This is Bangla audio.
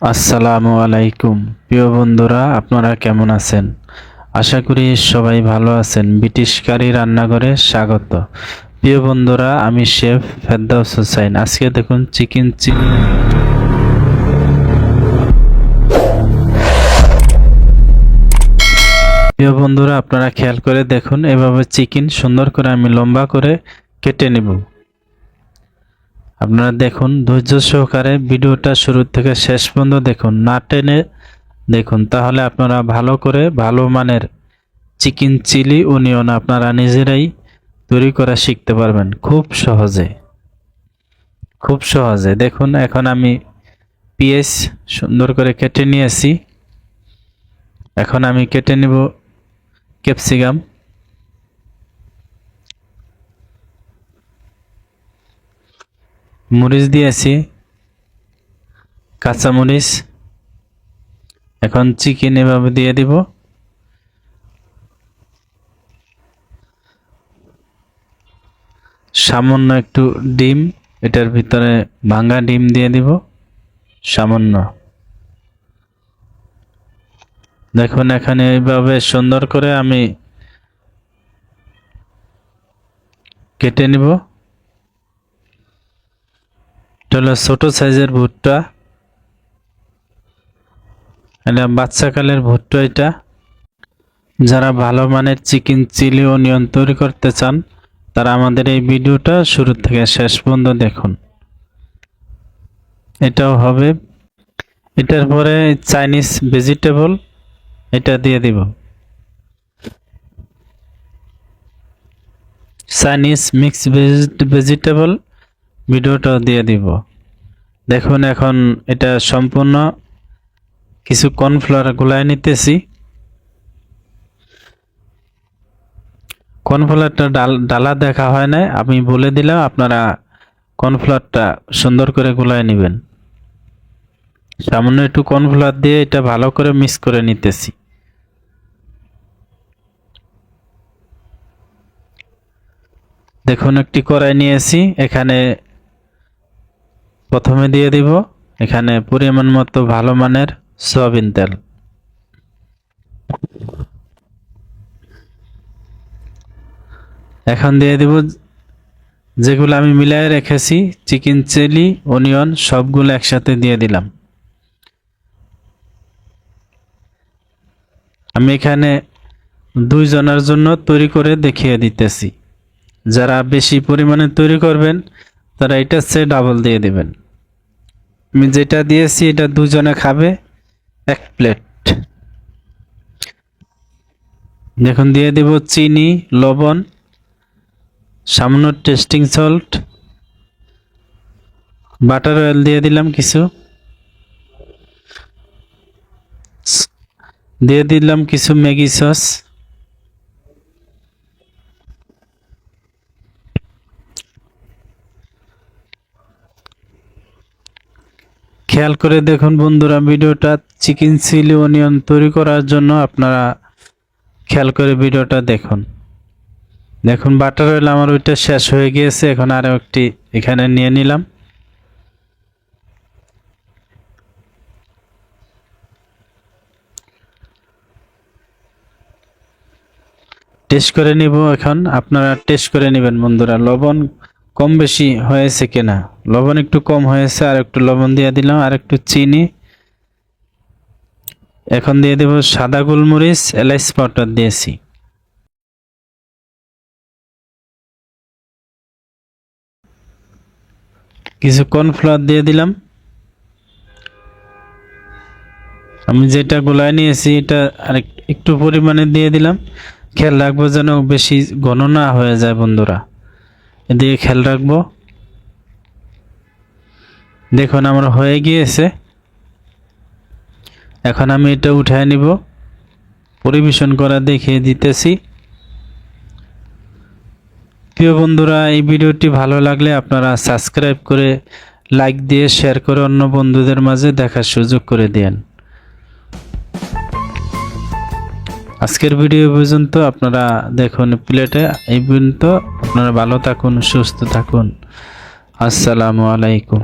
আসসালামু আলাইকুম। প্রিয় বন্ধুরা, আপনারা কেমন আছেন? আশা করি সবাই ভালো আছেন। ব্রিটিশ কারি রান্নাঘরে স্বাগত। প্রিয় বন্ধুরা, আমি শেফ ফেরদৌস হোসাইন। আজকে দেখুন চিকেন চিলি। প্রিয় বন্ধুরা, আপনারা খেয়াল করে দেখুন, এভাবে চিকেন সুন্দর করে আমি লম্বা করে কেটে নেব। আপনারা দেখুন, ধৈর্য সহকারে ভিডিওটা শুরু থেকে শেষ পর্যন্ত দেখুন, না টেনে দেখুন, তাহলে আপনারা ভালো মানের চিকেন চিলি অনিয়ন আপনারা নিজেরাই তৈরি করা শিখতে পারবেন খুব সহজে। দেখুন, এখন আমি পেঁয়াজ সুন্দর করে কেটে নিয়েছি। এখন আমি কেটে নেব ক্যাপসিকাম, মরিচ দিয়েছি, কাঁচা মরিচ। এখন চিকেন এভাবে দিয়ে দিব। সামান্য একটু ডিম, এটার ভিতরে ভাঙা ডিম দিয়ে দিব সামান্য। দেখুন, এখানে এইভাবে সুন্দর করে আমি কেটে নিব। এটা হলো ছোট সাইজের ভুট্টা, এটা বাচ্চাকালের ভুট্টা। এটা যারা ভালো মানের চিকেন চিলি অনিয়ন তৈরি করতে চান, তারা আমাদের এই ভিডিওটা শুরু থেকে শেষ পর্যন্ত দেখুন। এটাও হবে। এটার পরে চাইনিজ ভেজিটেবল এটা দিয়ে দিব, চাইনিজ মিক্স ভেজিটেবল ভিডিওটাও দিয়ে দিব। দেখুন, এখন এটা সম্পূর্ণ কিছু কর্নফ্লাওয়ার গুলায় নিতেছি। কর্নফ্লাওয়ারটা ডালা দেখা হয় না, আমি বলে দিলাম, আপনারা কর্নফ্লাওয়ারটা সুন্দর করে গুলায় নেবেন। সামান্য একটু কর্নফ্লাওয়ার দিয়ে এটা ভালো করে মিক্স করে নিতেছি। দেখুন, একটি কড়াই নিয়েছি। এখানে প্রথমে দিয়ে দিব এখানে পরিমাণ মতো ভালো মানের সয়াবিন তেল। এখন দিয়ে দিব যেগুলো আমি মিলাই রেখেছি, চিকেন চিলি অনিয়ন সবগুলো একসাথে দিয়ে দিলাম। আমি এখানে 2 জনের জন্য তৈরি করে দেখিয়ে দিতেছি। যারা বেশি পরিমাণে তৈরি করবেন, তারা এটা চেয়ে ডাবল দিয়ে দিবেন। আমি যেটা দিয়েছি এটা 2 জনে খাবে, 1 প্লেট। দেখুন, দিয়ে দেব চিনি, লবণ, সামান্য টেস্টিং সল্ট, বাটার অয়েল দিয়ে দিলাম কিছু, দিয়ে দিলাম কিছু ম্যাগি সস। খেয়াল করে দেখুন বন্ধুরা, ভিডিওটা চিকেন চিলি অনিয়ন তৈরি করার জন্য আপনারা খেয়াল করে ভিডিওটা দেখুন। দেখুন, বাটার অয়েল আমার ওইটা শেষ হয়ে গিয়েছে। এখন আরও একটি এখানে নিয়ে নিলাম। টেস্ট করে নিব। এখন আপনারা টেস্ট করে নেবেন বন্ধুরা, লবণ কম বেশি হয়েছে কিনা। লবণ একটু কম হয়েছে, আর একটু লবণ দিয়ে দিলাম, আর একটু চিনি। এখন দিয়ে দেব সাদা গোলমরিচ, এলাচ পাউডার দিয়েছি। কিছু কর্নফ্লাওয়ার দিয়ে দিলাম। আমি যেটা গোলায় নিয়েছি এটা আর একটু পরিমাণে দিয়ে দিলাম। খেয়াল রাখবো যেন বেশি ঘন না হয়ে যায় বন্ধুরা, এদিকে খেয়াল রাখবো। দেখুন, আমার হয়ে গিয়েছে। এখন আমি এটা উঠায় নিব, পরিবেশন করা দেখিয়ে দিতেছি। প্রিয় বন্ধুরা, এই ভিডিওটি ভালো লাগলে আপনারা সাবস্ক্রাইব করে, লাইক দিয়ে, শেয়ার করে অন্য বন্ধুদের মাঝে দেখার সুযোগ করে দেন। আজকের ভিডিও পর্যন্ত। আপনারা দেখুন প্লেটে এই পর্যন্ত। আপনারা ভালো থাকুন, সুস্থ থাকুন। আসসালামু আলাইকুম।